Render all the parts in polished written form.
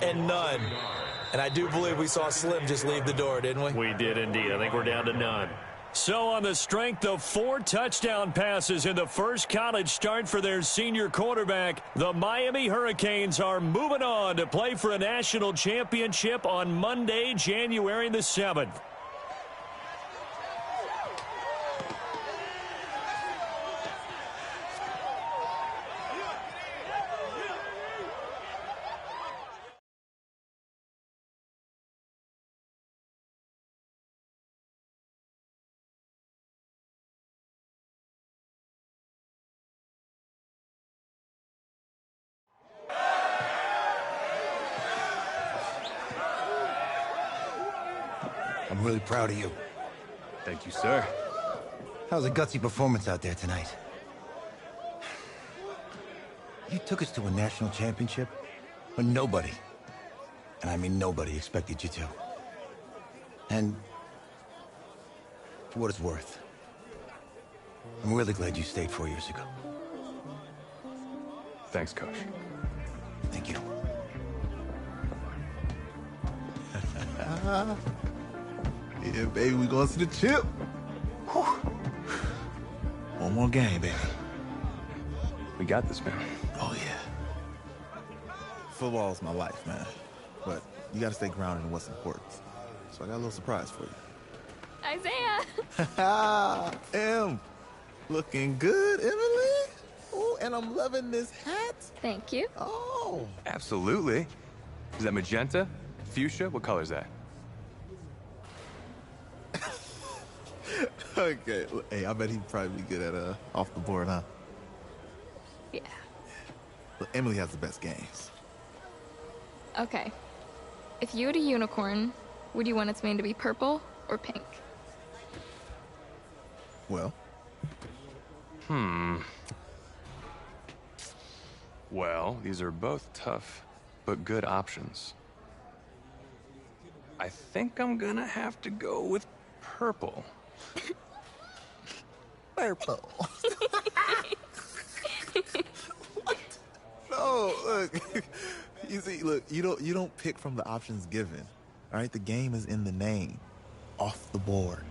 and none. And I do believe we saw Slim just leave the door, didn't we? We did indeed. I think we're down to none. So on the strength of 4 touchdown passes in the first college start for their senior quarterback, the Miami Hurricanes are moving on to play for a national championship on Monday, January the 7th. I'm really proud of you. Thank you, sir. That was a gutsy performance out there tonight. You took us to a national championship when nobody, and I mean nobody, expected you to. And for what it's worth, I'm really glad you stayed 4 years ago. Thanks, Coach. Thank you. Yeah, baby, we going to the chip. Whew. One more game, baby. We got this, man. Oh, yeah. Football is my life, man. But you got to stay grounded in what's important. So I got a little surprise for you. Isaiah! Em, looking good, Emily. Oh, and I'm loving this hat. Thank you. Oh. Absolutely. Is that magenta? Fuchsia? What color is that? Okay. Hey, I bet he'd probably be good at off the board, huh? Yeah. Look, Emily has the best games. Okay. If you had a unicorn, would you want its mane to be purple or pink? Well? Well, these are both tough, but good options. I think I'm gonna have to go with purple. Purple. What? No, look. You see, look, you don't pick from the options given. All right, the game is in the name. Off the board.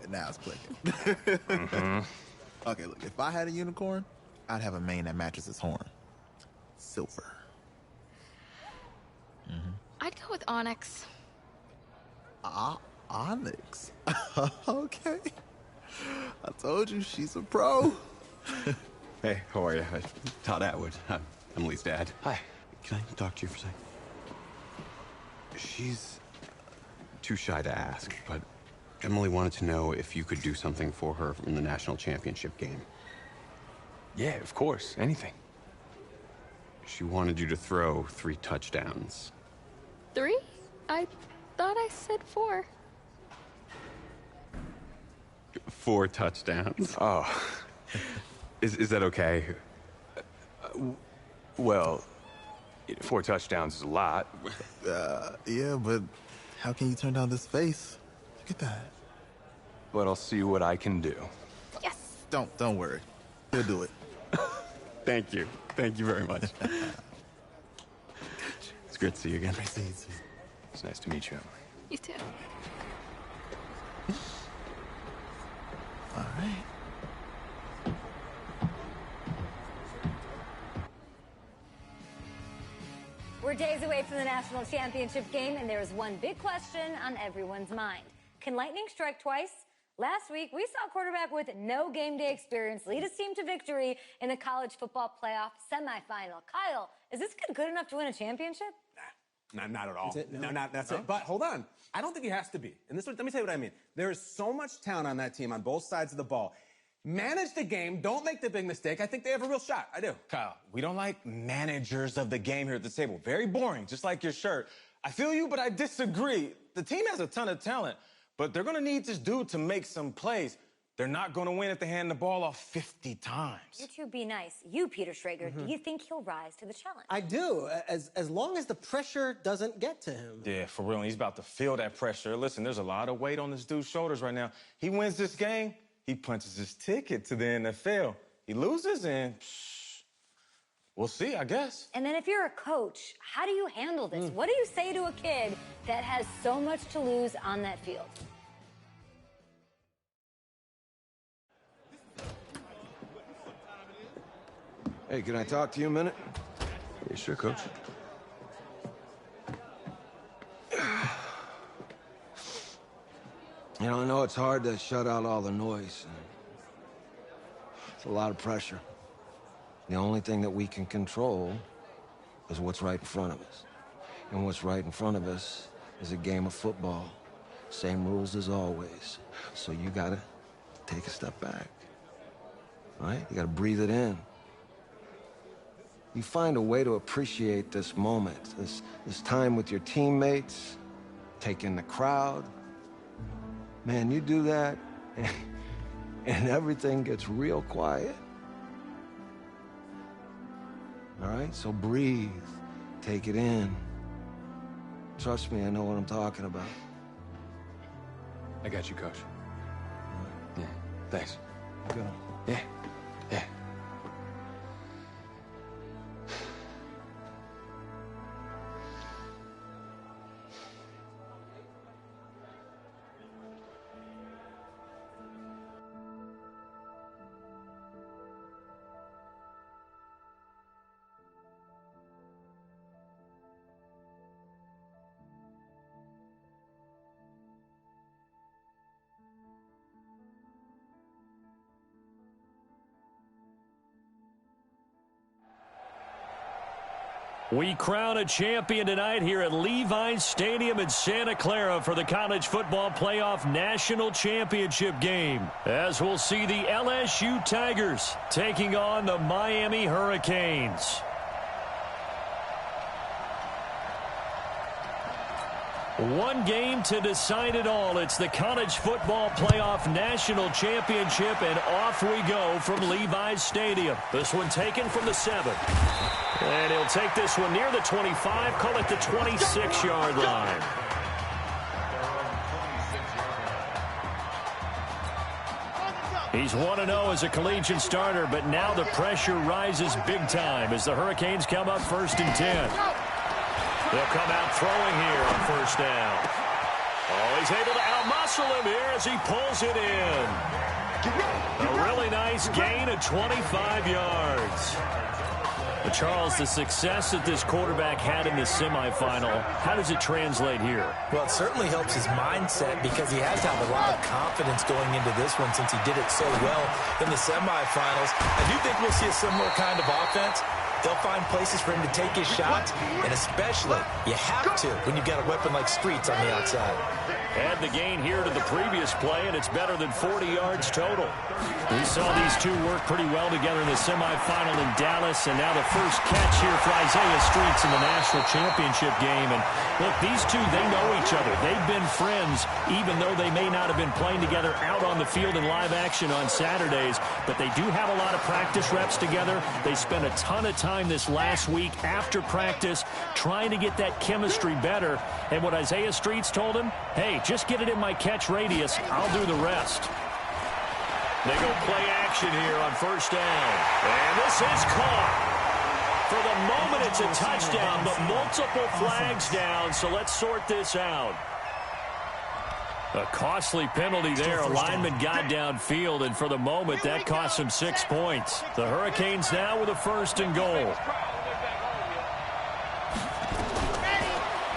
Now it's clicking. Okay, look, if I had a unicorn, I'd have a mane that matches its horn. Silver. I'd go with onyx. Onyx. Okay. I told you she's a pro. Hey, how are you? Todd Atwood. I'm Emily's dad. Hi. Can I talk to you for a second? She's too shy to ask, but Emily wanted to know if you could do something for her in the national championship game. Yeah, of course. Anything. She wanted you to throw 3 touchdowns. 3? I thought I said 4. 4 touchdowns. Oh. Is that okay? Well, 4 touchdowns is a lot. Yeah, but how can you turn down this face? Look at that. But I'll see what I can do. Yes. Don't worry. He'll do it. Thank you. Thank you very much. It's great to see you again. Great to see you too. It's nice to meet you, Emily. You too. All right. We're days away from the national championship game, and there is one big question on everyone's mind. Can lightning strike twice? Last week, we saw a quarterback with no game day experience lead his team to victory in the college football playoff semifinal. Kyle, is this kid good enough to win a championship? Nah, not at all. That's it? No? That's it. But hold on. I don't think he has to be. And let me tell you what I mean. There is so much talent on that team on both sides of the ball. Manage the game. Don't make the big mistake. I think they have a real shot. I do. Kyle, we don't like managers of the game here at the table. Very boring, just like your shirt. I feel you, but I disagree. The team has a ton of talent, but they're going to need this dude to make some plays. They're not going to win if they hand the ball off 50 times. You two be nice. You, Peter Schrager, do you think he'll rise to the challenge? I do, as long as the pressure doesn't get to him. Yeah, for real. And he's about to feel that pressure. Listen, there's a lot of weight on this dude's shoulders right now. He wins this game, he punches his ticket to the NFL. He loses and We'll see, I guess. And then if you're a coach, how do you handle this? What do you say to a kid that has so much to lose on that field? Hey, can I talk to you a minute? Yeah, sure, Coach. You know, I know it's hard to shut out all the noise. It's a lot of pressure. The only thing that we can control is what's right in front of us. And what's right in front of us is a game of football. Same rules as always. So you gotta take a step back. All right? You gotta breathe it in. You find a way to appreciate this moment, this time with your teammates, take in the crowd. Man, you do that, and everything gets real quiet. All right? So breathe. Take it in. Trust me, I know what I'm talking about. I got you, Coach. Yeah, thanks. Go. Yeah, yeah. We crown a champion tonight here at Levi's Stadium in Santa Clara for the College Football Playoff National Championship game, as we'll see the LSU Tigers taking on the Miami Hurricanes. One game to decide it all. It's the College Football Playoff National Championship, and off we go from Levi's Stadium. This one taken from the 7. And he'll take this one near the 25, call it the 26-yard line. He's 1-0 as a collegiate starter, but now the pressure rises big time as the Hurricanes come up 1st and 10. They'll come out throwing here on 1st down. Oh, he's able to outmuscle him here as he pulls it in. A really nice gain of 25 yards. But Charles, the success that this quarterback had in the semifinal, how does it translate here? Well, it certainly helps his mindset because he has to have a lot of confidence going into this one since he did it so well in the semifinals. I do think we'll see a similar kind of offense. They'll find places for him to take his shots, and especially, you have to when you've got a weapon like Streets on the outside. Add the gain here to the previous play, and it's better than 40 yards total. We saw these two work pretty well together in the semifinal in Dallas, and now the first catch here for Isaiah Streets in the national championship game. And look, these two, they know each other. They've been friends, even though they may not have been playing together out on the field in live action on Saturdays, but they do have a lot of practice reps together. They spent a ton of time this last week after practice trying to get that chemistry better. And what Isaiah Streets told him, hey, just get it in my catch radius. I'll do the rest. They go play action here on 1st down. And this is caught. For the moment, it's a touchdown, but multiple flags down, so let's sort this out. A costly penalty there. A lineman got downfield, and for the moment, that cost him 6 points. The Hurricanes now with a 1st and goal.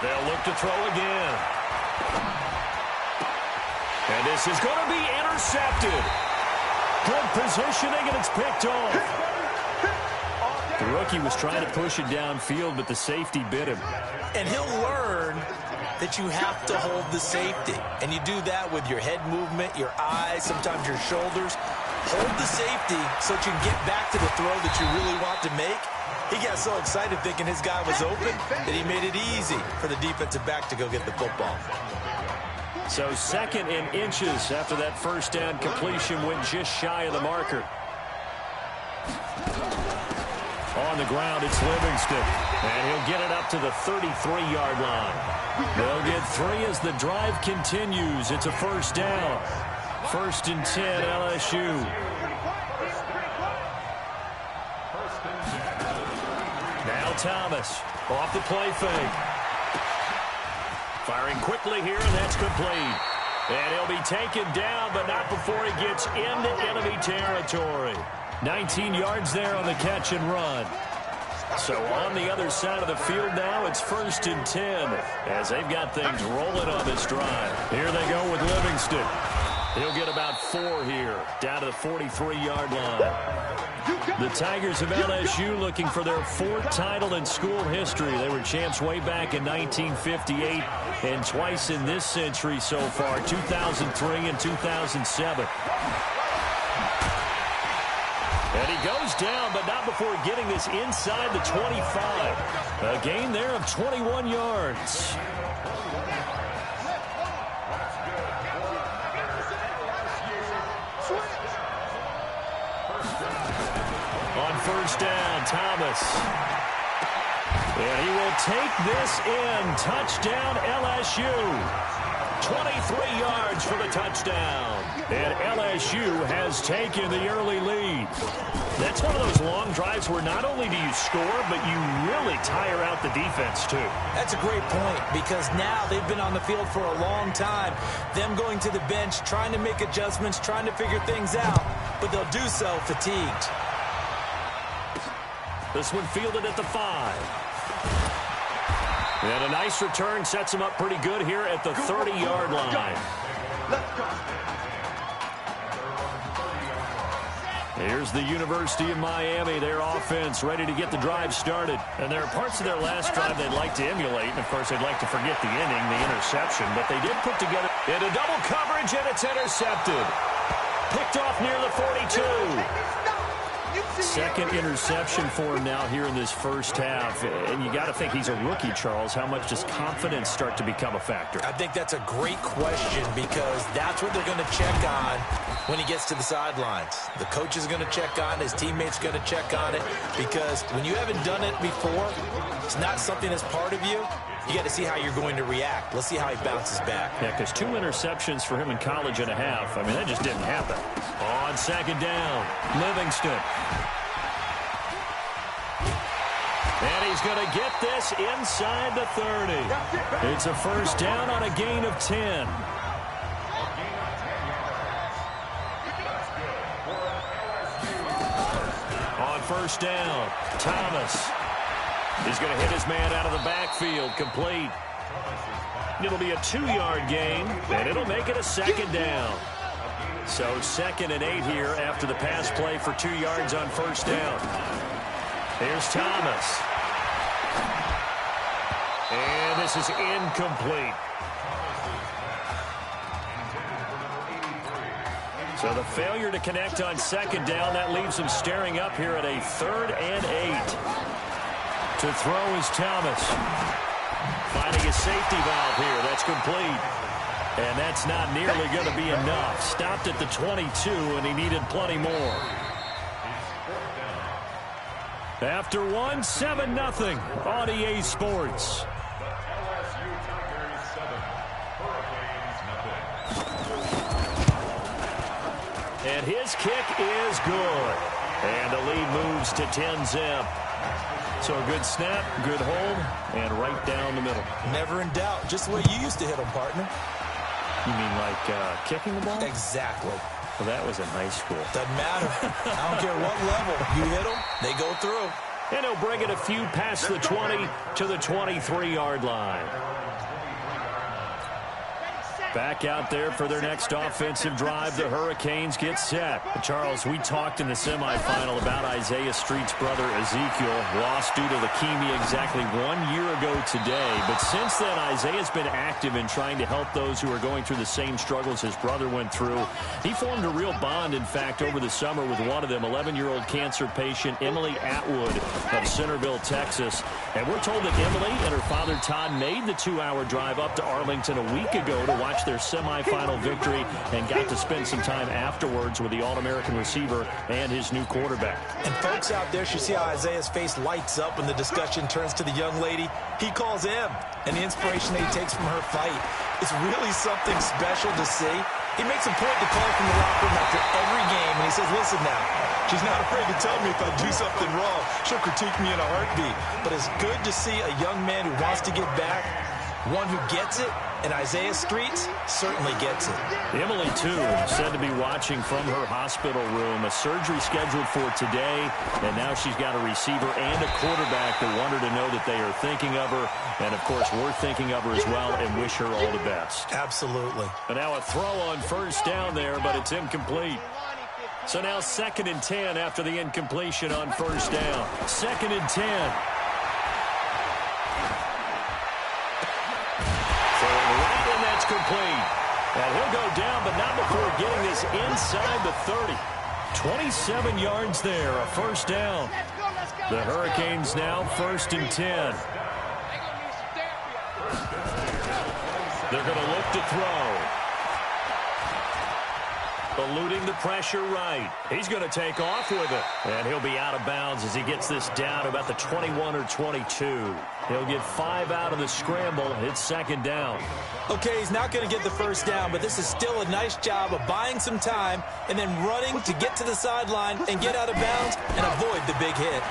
They'll look to throw again. And this is going to be intercepted. Good positioning, and it's picked off. The rookie was trying to push it downfield, but the safety bit him. And he'll learn that you have to hold the safety. And you do that with your head movement, your eyes, sometimes your shoulders. Hold the safety so that you can get back to the throw that you really want to make. He got so excited thinking his guy was open that he made it easy for the defensive back to go get the football. So 2nd and inches after that 1st down completion went just shy of the marker. On the ground, it's Livingston. And he'll get it up to the 33-yard line. They'll get 3 as the drive continues. It's a 1st down. 1st and 10, LSU. Thomas. Off the play fake. Firing quickly here, and that's complete. And he'll be taken down, but not before he gets into enemy territory. 19 yards there on the catch and run. So on the other side of the field now, it's 1st and 10 as they've got things rolling on this drive. Here they go with Livingston. He'll get about 4 here, down to the 43-yard line. The Tigers of LSU looking for their 4th title in school history. They were champs way back in 1958 and twice in this century so far, 2003 and 2007. And he goes down, but not before getting this inside the 25. A gain there of 21 yards. On 1st down, Thomas. And he will take this in. Touchdown, LSU. 23 yards for the touchdown. And LSU has taken the early lead. That's one of those long drives where not only do you score, but you really tire out the defense, too. That's a great point, because now they've been on the field for a long time. Them going to the bench, trying to make adjustments, trying to figure things out, but they'll do so fatigued. This one fielded at the 5. And a nice return sets him up pretty good here at the 30-yard line. Here's the University of Miami, their offense ready to get the drive started. And there are parts of their last drive they'd like to emulate. And, of course, they'd like to forget the inning, the interception. But they did put together into double coverage, and it's intercepted. Picked off near the 42. Second interception for him now here in this first half. And you got to think he's a rookie, Charles. How much does confidence start to become a factor? I think that's a great question, because that's what they're going to check on when he gets to the sidelines. The coach is going to check on it. His teammates going to check on it, because when you haven't done it before, it's not something that's part of you. You got to see how you're going to react. Let's see how he bounces back. Yeah, because 2 interceptions for him in college and a half. I mean, that just didn't happen. On 2nd down, Livingston. And he's going to get this inside the 30. It's a 1st down on a gain of 10. On 1st down, Thomas. He's going to hit his man out of the backfield, complete. It'll be a 2-yard gain, and it'll make it a 2nd down. So 2nd and 8 here after the pass play for 2 yards on 1st down. Here's Thomas. And this is incomplete. So the failure to connect on 2nd down, that leaves him staring up here at a 3rd and 8. To throw is Thomas. Finding a safety valve here. That's complete. And that's not nearly going to be enough. Stopped at the 22, and he needed plenty more. After one, 7-0 on EA Sports. And his kick is good. And the lead moves to 10-zip. So a good snap, good hold, and right down the middle. Never in doubt. Just the way you used to hit them, partner. You mean like kicking the ball? Exactly. Well, that was in high school. Doesn't matter. I don't care what level. You hit them, they go through. And he'll bring it a few past the 20 to the 23-yard line. Back out there for their next offensive drive. The Hurricanes get set. Charles, we talked in the semifinal about Isaiah Street's brother Ezekiel, lost due to leukemia exactly 1 year ago today. But since then, Isaiah's been active in trying to help those who are going through the same struggles his brother went through. He formed a real bond, in fact, over the summer with one of them, 11-year-old cancer patient Emily Atwood of Centerville, Texas. And we're told that Emily and her father Todd made the 2-hour drive up to Arlington a week ago to watch their semifinal victory and got to spend some time afterwards with the All-American receiver and his new quarterback. And folks out there should see how Isaiah's face lights up when the discussion turns to the young lady he calls Em, and the inspiration that he takes from her fight. It's really something special to see. He makes a point to call from the locker room after every game, and he says, listen now, she's not afraid to tell me if I do something wrong. She'll critique me in a heartbeat. But it's good to see a young man who wants to get back, one who gets it, and Isaiah Streets certainly gets it. Emily, too, said to be watching from her hospital room. A surgery scheduled for today, and now she's got a receiver and a quarterback that want her to know that they are thinking of her. And, of course, we're thinking of her as well and wish her all the best. Absolutely. And now a throw on first down there, but it's incomplete. So now 2nd and 10 after the incompletion on first down. 2nd and 10. That's complete. And he'll go down, but not before getting this inside the 30. 27 yards there, a first down. The Hurricanes now 1st and 10. They're going to look to throw. Eluding the pressure right. He's going to take off with it. And he'll be out of bounds as he gets this down about the 21 or 22. He'll get 5 out of the scramble. It's 2nd down. Okay, he's not going to get the first down, but this is still a nice job of buying some time and then running to get to the sideline and get out of bounds and avoid the big hit.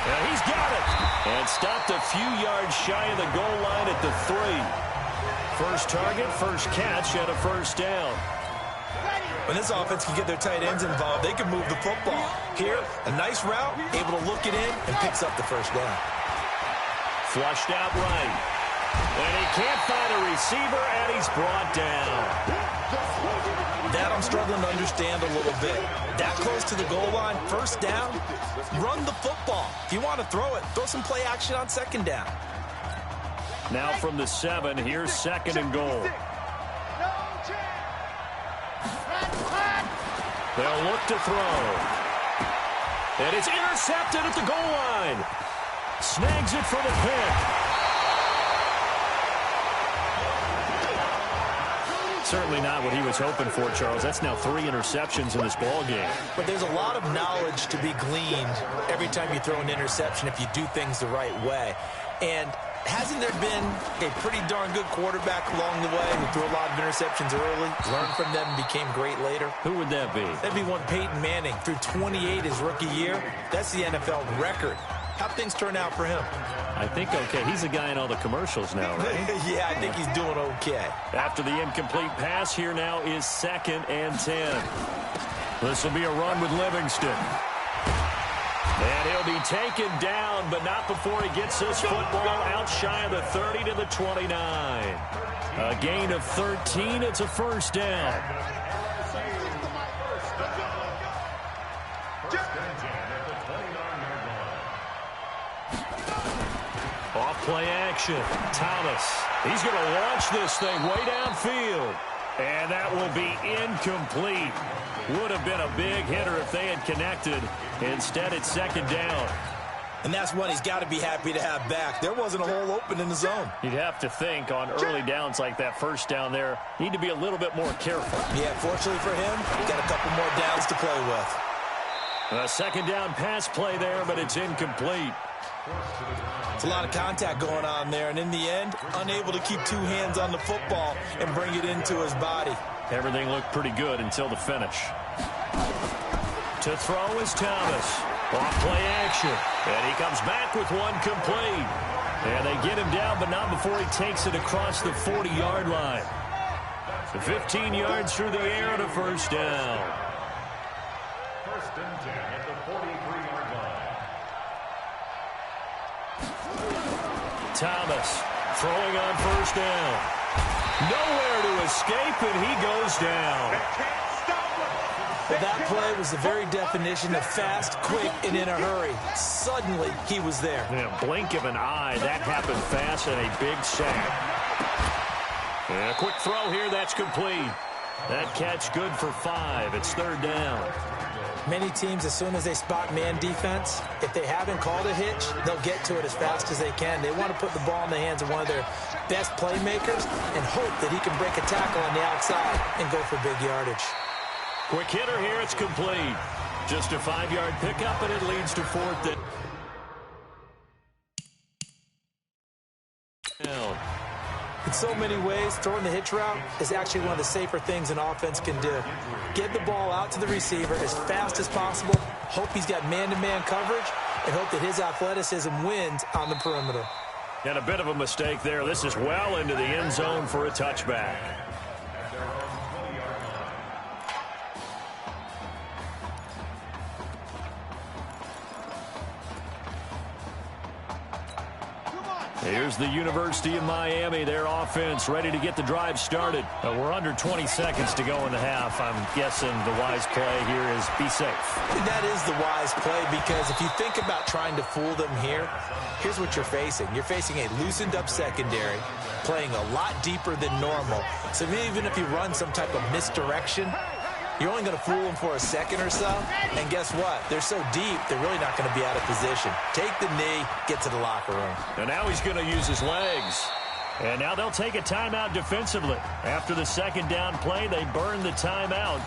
And he's got it. And stopped a few yards shy of the goal line at the 3. First target, first catch, and a first down. When this offense can get their tight ends involved, they can move the football. Here, a nice route, able to look it in, and picks up the first down. Flushed out right. And he can't find a receiver, and he's brought down. That I'm struggling to understand a little bit. That close to the goal line, first down, run the football. If you want to throw it, throw some play action on 2nd down. Now from the 7, here's 2nd and goal. They'll look to throw. And it's intercepted at the goal line. Snags it for the pick. Certainly not what he was hoping for, Charles. That's now 3 interceptions in this ball game. But there's a lot of knowledge to be gleaned every time you throw an interception if you do things the right way. And hasn't there been a pretty darn good quarterback along the way who threw a lot of interceptions early, learned from them, and became great later? Who would that be? That'd be one Peyton Manning. Threw 28 his rookie year. That's the NFL record. How'd things turn out for him? I think okay. He's a guy in all the commercials now, right? Yeah, I think he's doing okay. After the incomplete pass, here now is 2nd and 10. This will be a run with Livingston. And he'll be taken down, but not before he gets his football out shy of the 30 to the 29. A gain of 13. It's a first down. Off play action. Thomas. He's going to launch this thing way downfield. And that will be incomplete. Would have been a big hitter if they had connected. Instead, it's 2nd down. And that's one he's got to be happy to have back. There wasn't a hole open in the zone. You'd have to think on early downs like that first down there, need to be a little bit more careful. Yeah, fortunately for him, got a couple more downs to play with. A 2nd down pass play there, but it's incomplete. It's a lot of contact going on there, and in the end, unable to keep 2 hands on the football and bring it into his body. Everything looked pretty good until the finish. To throw is Thomas. Off play action. And he comes back with one complete. And they get him down, but not before he takes it across the 40-yard line. 15 yards through the air and a first down. 1st and 10 at the 43-yard line. Thomas throwing on first down. Nowhere to escape, and he goes down. Well, that play was the very definition of fast, quick, and in a hurry. Suddenly, he was there. In a blink of an eye, that happened fast and a big sack. And a quick throw here, that's complete. That catch good for 5. It's 3rd down. Many teams, as soon as they spot man defense, if they haven't called a hitch, they'll get to it as fast as they can. They want to put the ball in the hands of one of their best playmakers and hope that he can break a tackle on the outside and go for big yardage. Quick hitter here, it's complete. Just a 5-yard pickup, and it leads to 4th down. In so many ways, throwing the hitch route is actually one of the safer things an offense can do. Get the ball out to the receiver as fast as possible, hope he's got man-to-man coverage, and hope that his athleticism wins on the perimeter. And a bit of a mistake there. This is well into the end zone for a touchback. Here's the University of Miami, their offense ready to get the drive started. We're under 20 seconds to go in the half. I'm guessing the wise play here is be safe. And that is the wise play, because if you think about trying to fool them here, here's what you're facing. You're facing a loosened up secondary, playing a lot deeper than normal. So even if you run some type of misdirection, you're only going to fool them for a second or so. And guess what? They're so deep, they're really not going to be out of position. Take the knee, get to the locker room. And now he's going to use his legs. And now they'll take a timeout defensively. After the second down play, they burn the timeout,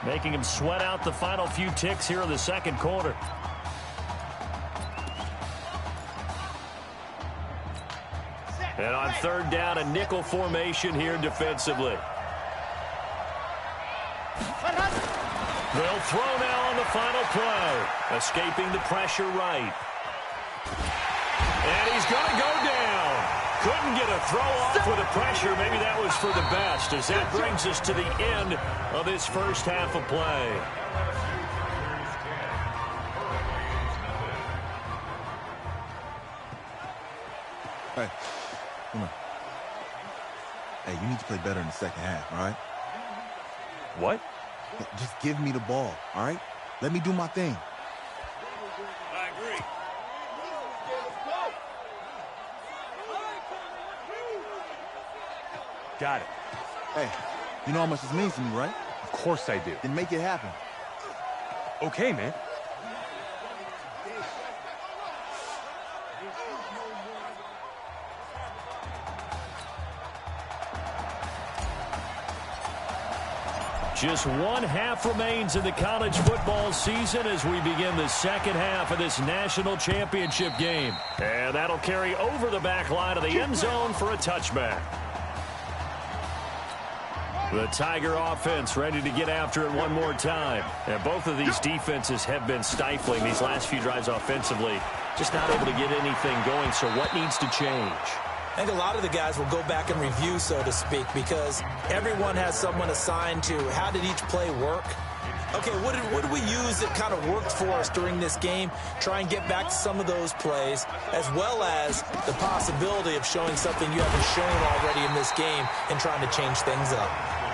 making him sweat out the final few ticks here in the second quarter. And on third down, a nickel formation here defensively. They'll throw now on the final play. Escaping the pressure right. And he's going to go down. Couldn't get a throw off with the pressure. Maybe that was for the best, as that brings us to the end of this first half of play. Hey, come on. Hey, you need to play better in the second half, all right? What? Just give me the ball, all right? Let me do my thing. I agree. Got it. Hey, you know how much this means to me, right? Of course I do. Then make it happen. Okay, man. Just one half remains in the college football season as we begin the second half of this national championship game. And that'll carry over the back line of the end zone for a touchback. The Tiger offense ready to get after it one more time. And both of these defenses have been stifling these last few drives offensively. Just not able to get anything going, so what needs to change? I think a lot of the guys will go back and review, so to speak, because everyone has someone assigned to how did each play work. Okay, what did we use that kind of worked for us during this game? Try and get back to some of those plays, as well as the possibility of showing something you haven't shown already in this game and trying to change things up.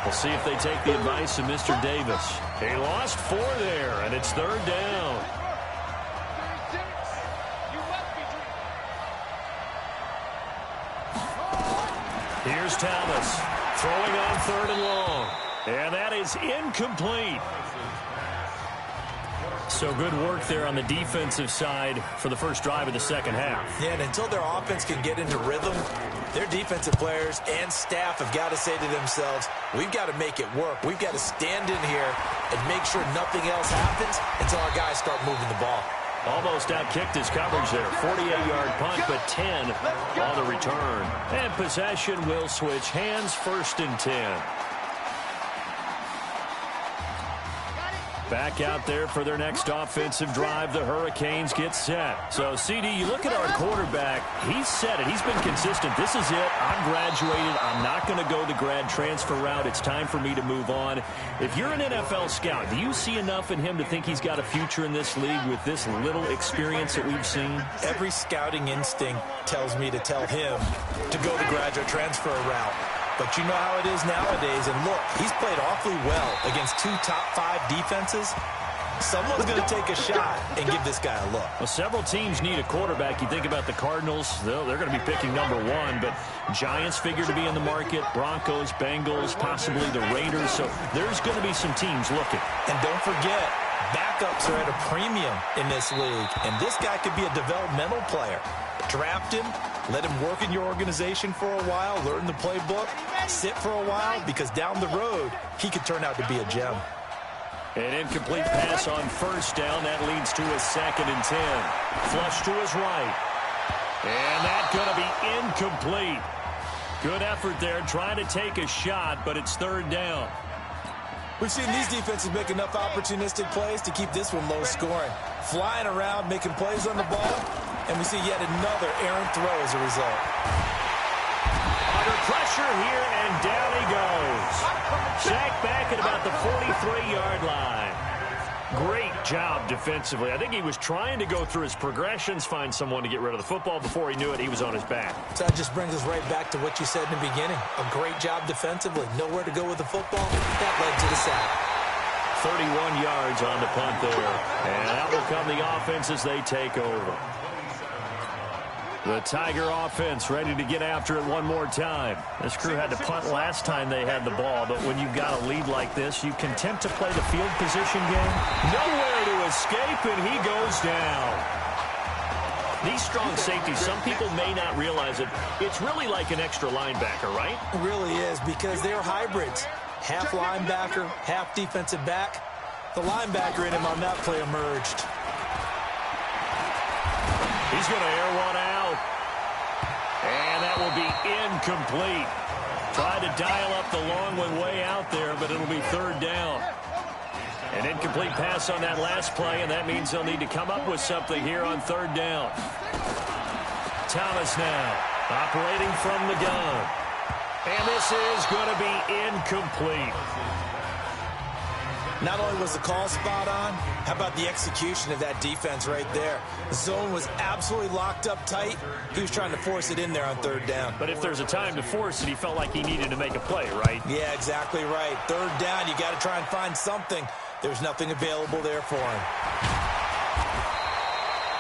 We'll see if they take the advice of Mr. Davis. He lost 4 there, and it's third down. Here's Thomas throwing on third and long. And that is incomplete. So good work there on the defensive side for the first drive of the second half. Yeah, and until their offense can get into rhythm, their defensive players and staff have got to say to themselves, we've got to make it work. We've got to stand in here and make sure nothing else happens until our guys start moving the ball. Almost outkicked his coverage there. 48-yard punt, but 10 on the return. And possession will switch hands, first and 10. Back out there for their next offensive drive. The Hurricanes get set. So, CD, you look at our quarterback. He's set it. He's been consistent. This is it. I'm graduated. I'm not going to go the grad transfer route. It's time for me to move on. If you're an NFL scout, do you see enough in him to think he's got a future in this league with this little experience that we've seen? Every scouting instinct tells me to tell him to go the graduate transfer route. But you know how it is nowadays. And look, he's played awfully well against 2 top 5 defenses. Someone's going to take a shot and give this guy a look. Well, several teams need a quarterback. You think about the Cardinals, they're going to be picking number 1. But Giants figure to be in the market, Broncos, Bengals, possibly the Raiders. So there's going to be some teams looking. And don't forget, backups are at a premium in this league. And this guy could be a developmental player. Draft him, let him work in your organization for a while, learn the playbook, sit for a while, because down the road, he could turn out to be a gem. An incomplete pass on first down. That leads to a second and 10. Flush to his right. And that's going to be incomplete. Good effort there, trying to take a shot, but it's third down. We've seen these defenses make enough opportunistic plays to keep this one low scoring. Flying around, making plays on the ball, and we see yet another errant throw as a result. Under pressure here, and down he goes. Sacked back at about the 43-yard line. Great job defensively. I think he was trying to go through his progressions, find someone to get rid of the football. Before he knew it, he was on his back. So that just brings us right back to what you said in the beginning. A great job defensively. Nowhere to go with the football. That led to the sack. 31 yards on the punt there. And out will come the offense as they take over. The Tiger offense ready to get after it one more time. This crew had to punt last time they had the ball, but when you've got a lead like this, you content to play the field position game. Nowhere to escape, and he goes down. These strong safeties, some people may not realize it. It's really like an extra linebacker, right? It really is, because they're hybrids. Half linebacker, half defensive back. The linebacker in him on that play emerged. He's going to air one out. And that will be incomplete. Tried to dial up the long one way out there, but it'll be third down. An incomplete pass on that last play, and that means they'll need to come up with something here on third down. Thomas now operating from the gun. And this is going to be incomplete. Not only was the call spot on, how about the execution of that defense right there? The zone was absolutely locked up tight. He was trying to force it in there on third down. But if there's a time to force it, he felt like he needed to make a play, right? Yeah, exactly right. Third down, you got to try and find something. There's nothing available there for him.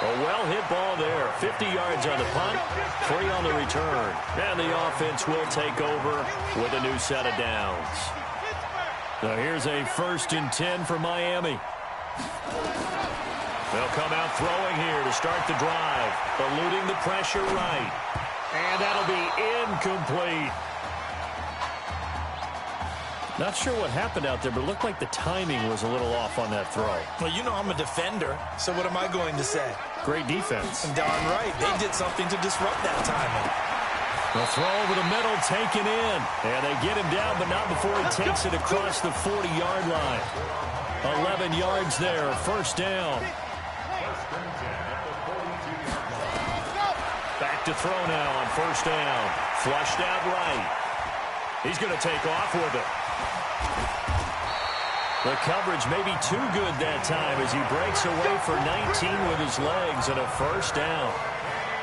A well-hit ball there. 50 yards on the punt, 3 on the return. And the offense will take over with a new set of downs. So here's a 1st and 10 for Miami. They'll come out throwing here to start the drive, eluding the pressure right. And that'll be incomplete. Not sure what happened out there, but it looked like the timing was a little off on that throw. Well, you know I'm a defender, so what am I going to say? Great defense. And darn right. They did something to disrupt that timing. The throw over the middle taken in. And they get him down, but not before he takes it across the 40-yard line. 11 yards there, first down. Back to throw now on first down. Flushed out right. He's going to take off with it. The coverage may be too good that time as he breaks away for 19 with his legs and a first down.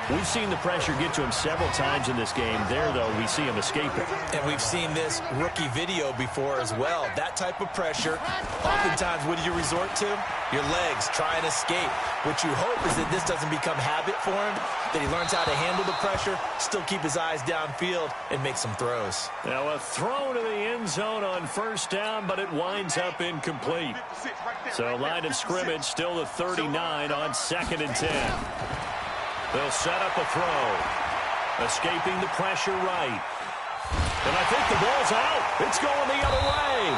We've seen the pressure get to him several times in this game. There, though, we see him escape it. And we've seen this rookie video before as well. That type of pressure, oftentimes, what do you resort to? Your legs, try and escape. What you hope is that this doesn't become habit for him, that he learns how to handle the pressure, still keep his eyes downfield, and make some throws. Now, a throw to the end zone on first down, but it winds up incomplete. So, line of scrimmage still the 39 on 2nd and 10. They'll set up a throw. Escaping the pressure right. And I think the ball's out. It's going the other way.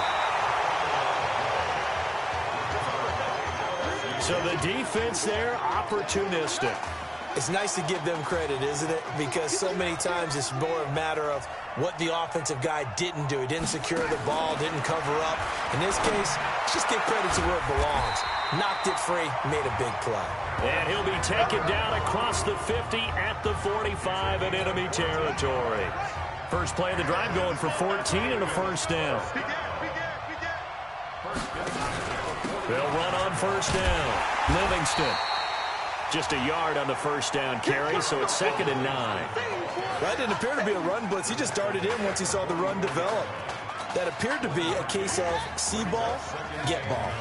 So the defense there, opportunistic. It's nice to give them credit, isn't it? Because so many times it's more a matter of what the offensive guy didn't do. He didn't secure the ball, didn't cover up. In this case, just give credit to where it belongs. Knocked it free, made a big play. And he'll be taken down across the 50 at the 45 in enemy territory. First play of the drive going for 14 and a first down. They'll run on first down. Livingston. Just a yard on the first down carry, so it's 2nd and 9. That didn't appear to be a run blitz. He just darted in once he saw the run develop. That appeared to be a case of see ball, get ball.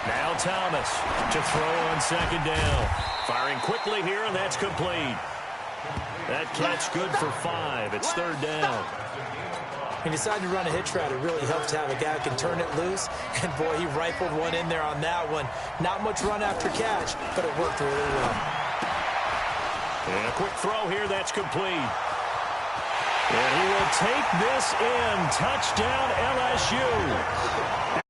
Now Thomas to throw on 2nd down. Firing quickly here, and that's complete. That catch good for 5. It's 3rd down. He decided to run a hitch route. It really helps to have a guy who can turn it loose. And, boy, he rifled one in there on that one. Not much run after catch, but it worked really well. And a quick throw here. That's complete. And he will take this in. Touchdown, LSU.